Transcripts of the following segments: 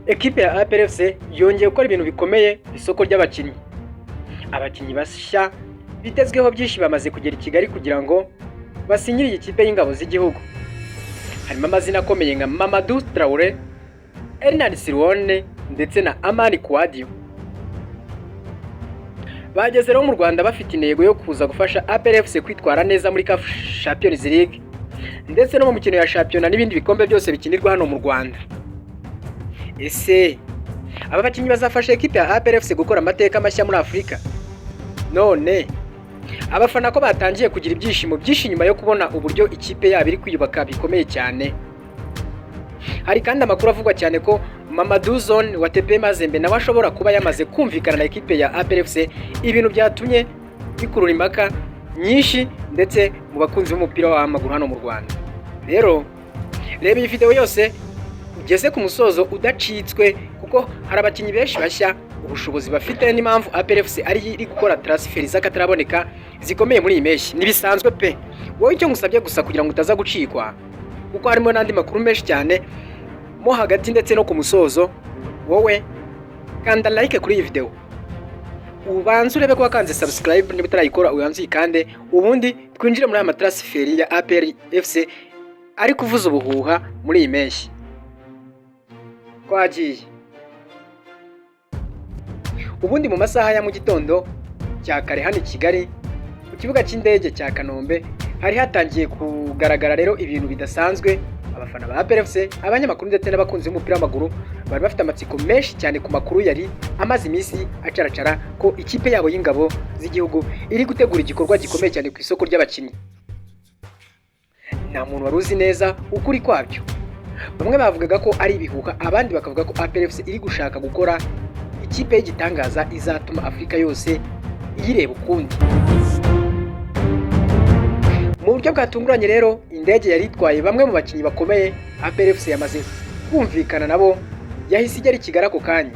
Ekipe ya APR FC yongeye gukora ibintu bikomeye isoko ry'abakinnyi. Abakinnyi bashya bitezweho byinshi bamaze kugera i Kigali kugira ngo basinyire iyi kipe y'ingabo z'igihugu. Harimo amazina akomeye nka Mamadou Traoré, Hernan Sirone ndetse na Amani Kouadio. Bageze rero mu Rwanda bafite intego yo kuza gufasha APR FC kwitwara neza muri CAF Champions League ndetse no mu mikino ya shampiyona n'ibindi bikombe byose bikinirwa hano mu Rwanda. Ese aba bakinnyi bazafasha ekipe ya APR FC gukora amateka mashya muri Afurika? None abafana ko batangiye kugira ibyishimo byinshi nyuma yo kubona uburyo ikipe yabo iri kwiyubaka bikomeye cyane. Hari kandi amakuru avugwa cyane ko Mamadou Zone wa TP Mazembe nawe ashobora kuba yamaze kumvikana na ekipe ya APR FC, ibintu byatumye bikurura impaka nyinshi ndetse mu bakunzi b'umupira w'amaguru hano mu Rwanda. Rero reba iyi video yose ugeze ku musozo udacitswe, kuko hari abakinnyi benshi bashya ubushobozi bafite n'impamvu APR FC ari iri gukora transfer z'akataraboneka zikomeye muri iyi mpeshyi. Nibisanzwe pe, wowe icyo ngusabye gusa kugira ngo utaza gucikwa, kuko harimo n'andi makuru menshi cyane mo hagati ndetse no ku musozo, wowe kanda like kuri iyi video, ubanze urebe ko wakanze subscribe niba utarayikora uyanze uyikande, ubundi twinjire muri aya matransfer ya APR FC ari kuvuza ubuhuha muri iyi mpeshyi. Twagiye. Ubundi mu masaha ya mu gitondo cya kare hano i Kigali ku kibuga cy'indege cya Kanombe hari hatangiye kugaragara rero ibintu bidasanzwe. Abafana ba APR FC, abanyamakuru ndetse n'abakunzi b'umupira w'amaguru bari bafite amatsiko menshi cyane ku makuru yari amaze iminsi acaracara ko ikipe yabo y'ingabo z'igihugu iri gutegura igikorwa gikomeye cyane ku isoko ry'abakinnyi. Nta muntu wari uzi neza ukuri kwabyo. Bamwe bavugaga ko ari ibihuha, abandi bakavuga ko APR FC iri gushaka gukora ikipe y'igitangaza izatuma Afurika yose iyireba ukundi. Mu buryo bwatunguranye rero, indege yari itwaye bamwe mu bakinnyi bakomeye APR FC yamaze kumvikana nabo yahise igera i Kigali ako kanya.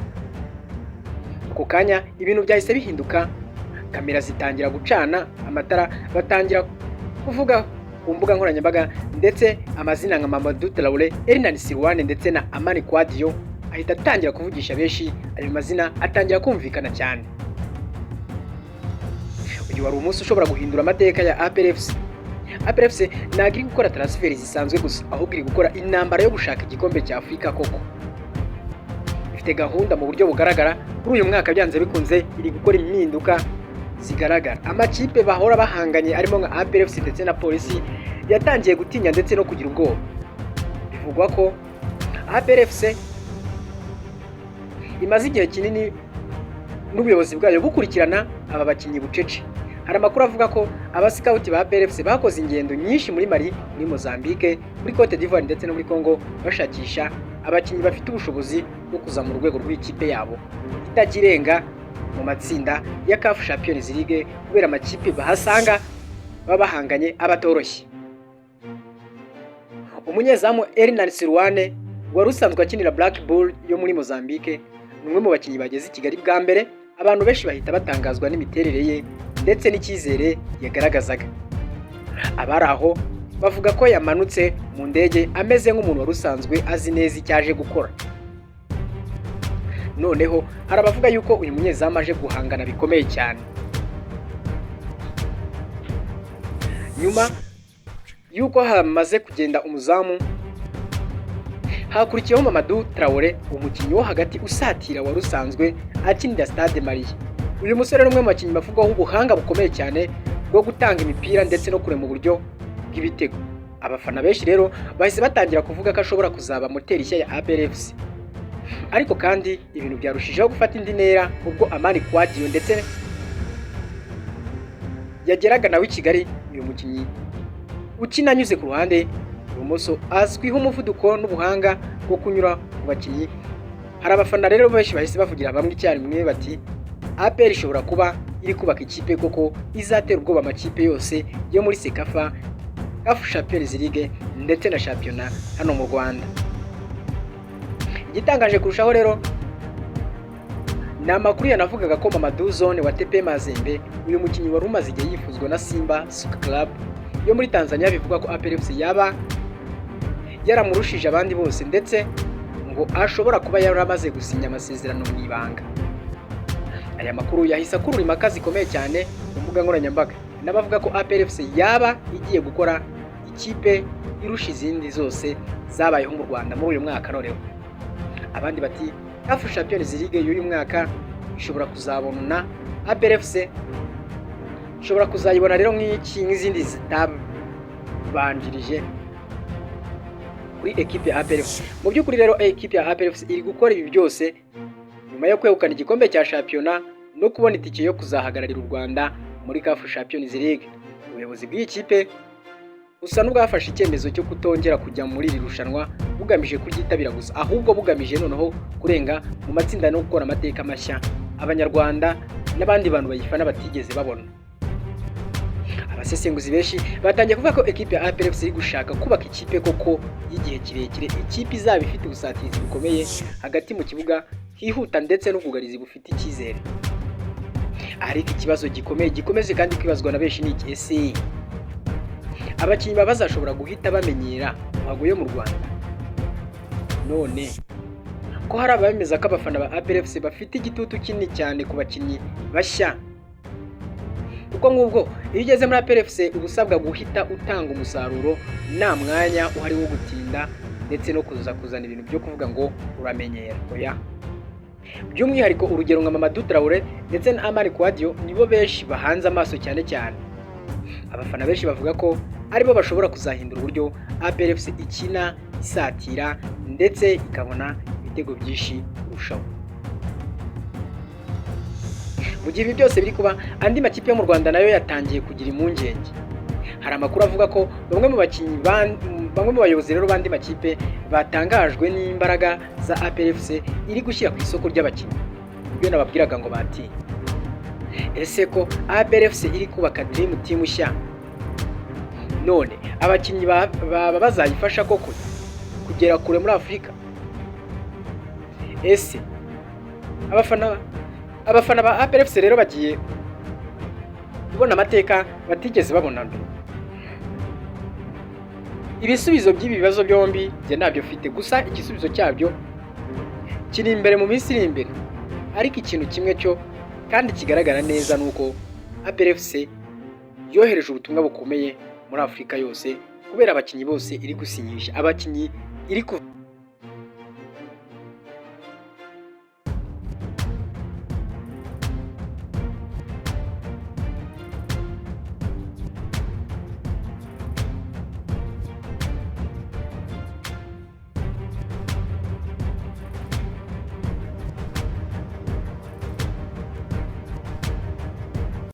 Ako kanya ibintu byahise bihinduka, kamera zitangira gucana, amatara batangira kuvuga ku mbuga nkoranyambaga, ndetse amazina nka Mamadou Traoré, Hernan Sirone ndetse na Amani Kouadio ahita atangira kuvugisha benshi. Ayo mazina atangira kumvikana cyane. Uyu wari umunsi ushobora guhindura amateka ya APR FC. APR FC ntabwo iri gukora transfer zisanzwe gusa, ahubwo iri gukora intambara yo gushaka igikombe cya Afurika koko. Ifite gahunda mu buryo bugaragara, kuri uyu mwaka byanze bikunze iri gukora impinduka zigaragara. Amakipe bahora bahanganye arimo nka APR FC ndetse na Polisi yatangiye gutinya ndetse no kugira ubwoba. Bivugwa ko APR FC imaze igihe kinini n'ubuyobozi bwayo bukurikirana aba bakinnyi bucece. Hari amakuru avuga ko abasikauti ba APR FC bakoze ingendo nyinshi muri Mali, muri Mozambique, muri Cote d'Ivoire ndetse no muri Congo bashakisha abakinnyi bafite ubushobozi bwo kuzamura urwego rw'ikipe yabo itagirenga mu matsinda ya CAF Champions League, kubera amakipe bahasanga baba bahanganye abatoroshye. Umunyezamu Hernan Sirone wari usanzwe akinira Black Bull yo muri Mozambique ni umwe mu bakinnyi bageze i Kigali bwa mbere. Abantu benshi bahita batangazwa n'imiterere ye ndetse n'icyizere yagaragazaga. Abari aho bavuga ko yamanutse mu ndege ameze nk'umuntu wari usanzwe azi neza icyaje gukora. Noneho hari abavuga yuko uyu munyezamu aje guhangana bikomeye cyane. Nyuma yuko hamaze kugenda umuzamu, hakurikiyeho Mamadou Traoré, umukinnyi wo hagati usatira wari usanzwe akinira Stade Malien. Uyu musore ni umwe mu bakinnyi bavugwaho ubuhanga bukomeye cyane bwo gutanga imipira ndetse no kurema uburyo bw'ibitego. Abafana benshi rero bahise batangira kuvuga ko ashobora kuzaba moteri nshya ya APR FC. Ariko kandi ibintu byarushijeho gufata indi ntera ubwo Amani Kouadio ndetse yageraga nawe i Kigali. Uyu mukinnyi ukina anyuze ku ruhande ibumoso azwiho umuvuduko n'ubuhanga bwo kunyura mu bakinnyi. Hari abafana rero benshi bahise bavugira bamwe icyarimwe bati APR ishobora kuba iri kubaka ikipe koko izatera ubwoba amakipe yose yo muri CECAFA, CAF Champions League ndetse na shampiyona hano mu Rwanda. Igitangaje kurushaho rero ni amakuru yanavugaga ko Mamadou Zone wa TP Mazembe, uyu mukinnyi wari umaze igihe yifuzwa na Simba Soccer Club yo muri Tanzania, bivuga ko APR FC yaba yaramurushije abandi bose ndetse ngo ashobora kuba yaramaze gusinya amasezerano mu ibanga. Aya makuru yahise akurura impaka zikomeye cyane ku mbuga nkoranyambaga, n'abavuga ko APR FC yaba igiye gukora ikipe irusha izindi zose zabayeho mu Rwanda muri uyu mwaka noneho. Abandi bati CAF Champions League y'uyu mwaka ishobora kuzabona APR FC, ishobora kuzayibona rero nk'izindi zitabanjirije kuri ekipe ya APR FC. Mu by'ukuri rero ekipe ya APR FC iri gukora ibi byose nyuma yo kwegukana igikombe cya shampiyona no kubona itike yo kuzahagararira u Rwanda muri CAF Champions League. Ubuyobozi bw'iyi kipe busa n'ubwafashe icyemezo cyo kutongera kujya muri iri rushanwa bugamije kuryitabira gusa, ahubwo bugamije noneho kurenga mu matsinda no gukora amateka mashya Abanyarwanda n'abandi bantu bayifana batigeze babona. Abasesenguzi benshi batangiye kuvuga ko ekipe ya APR FC iri gushaka kubaka ikipe koko y'igihe kirekire, ikipe izaba ifite ubusatirizi bukomeye hagati mu kibuga, hihuta ndetse n'ubwugarizi bufite icyizere. Ariko ikibazo gikomeze kandi kwibazwa na benshi ni iki: ese abakinnyi bazashobora guhita bamenyera ruhago yo mu Rwanda? None ko hari abemeza ko abafana ba APR FC bafite igitutu kinini cyane ku bakinnyi bashya, kuko nk'ubwo iyo ugeze muri APR FC uba usabwa guhita utanga umusaruro, nta mwanya uhari wo gutinda ndetse no kuzana ibintu byo kuvuga ngo uramenyera. Oya, by'umwihariko urugero nka Mamadou Traoré ndetse na Amani Kouadio nibo benshi bahanze amaso cyane cyane. Abafana benshi bavuga ko aribo bashobora kuzahindura uburyo APR FC ikina, isatira ndetse ikabona ibitego byinshi kurushaho. Mu gihe ibi byose biri kuba, andi makipe yo mu Rwanda nayo yatangiye kugira impungenge. Hari amakuru avuga ko bamwe mu bayobozi rero bandi makipe batangajwe n'imbaraga za APR FC iri gushyira ku isoko ry'abakinnyi. Ibyo nababwiraga ngo bati, ese ko APR FC iri kubaka dream team nshya, none abakinnyi baba bazayifasha koko kugera kure muri Afurika? Ese abafana ba APR FC rero bagiye kubona amateka batigeze babona mbere? Ibisubizo by'ibi bibazo byombi njye ntabyo mfite, gusa igisubizo cyabyo kiri imbere mu minsi iri imbere. Ariko ikintu kimwe cyo kandi kigaragara neza nuko APR FC yohereje ubutumwa bukomeye muri Afurika yose, kubera abakinnyi bose iri gusinyisha, abakinnyi iri